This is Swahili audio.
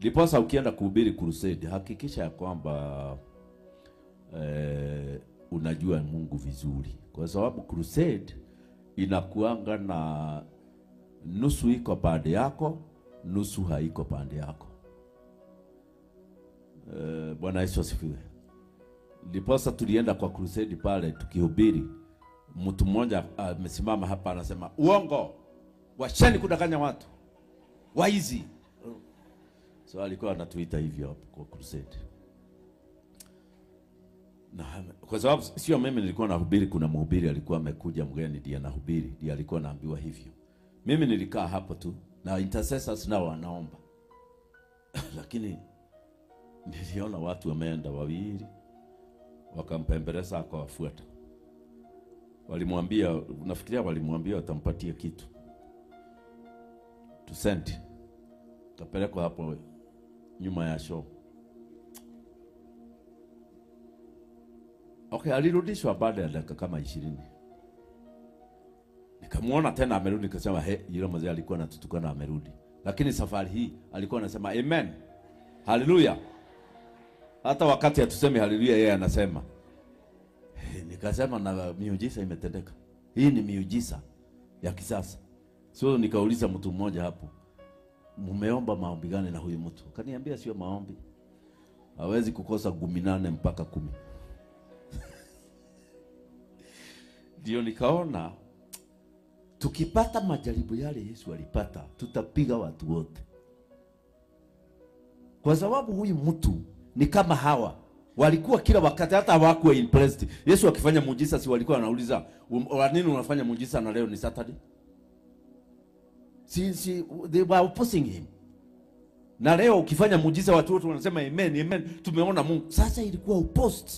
Ndiposa ukienda kuhubiri crusade, hakikisha ya kwamba unajua Mungu vizuri. Kwa sababu crusade inakuanga na nusu iko pande yako, nusu haiko pande yako. Bwana Yesu asifiwe. Ndiposa tulienda kwa crusade pale tukihubiri, mtu mmoja amesimama hapa anasema uongo, wacheni kudanganya watu, waizi. So alikuwa anatuita hivyo hapo kwa crusade. Na kwa sababu sio mimi nilikuwa nahubiri, kuna mhubiri alikuwa amekuja mgeni ndiye anahubiri, ndiye alikuwa anaambiwa hivyo. Mimi nilikaa hapo tu na intercessors nao wanaomba. Lakini niliona watu wameenda wawili wakampembeleza akawafuata. Walimwambia, nafikiria walimwambia watampatia kitu. Tusenti. Kapelekwa hapo nyuma ya show. Okay, alirudishwa baada ya dakika kama 20. Nikamuona tena amerudi, nikasema yule mzee alikuwa anatutukana amerudi. Lakini safari hii alikuwa anasema amen. Hallelujah. Hata wakati atuseme hallelujah yeye anasema. Nikasema na miujiza imetendeka. Hii ni miujiza ya kisasa. So nikauliza mtu mmoja hapo, mumeomba maombi gani na huyu mtu? Kaniambia sio maombi, hawezi kukosa 18 mpaka 10. Ndio nikaona tukipata majaribu yale Yesu alipata, tutapiga watu wote. Kwa sababu huyu mtu ni kama hawa, walikuwa kila wakati, hata hawakuwa impressed. Yesu akifanya muujiza si walikuwa wanauliza, "Wa nini unafanya muujiza na leo ni Saturday?" They were opposing him. Na leo ukifanya muujiza watu wote wanasema amen, amen, tumeona Mungu. Sasa ilikuwa opposed.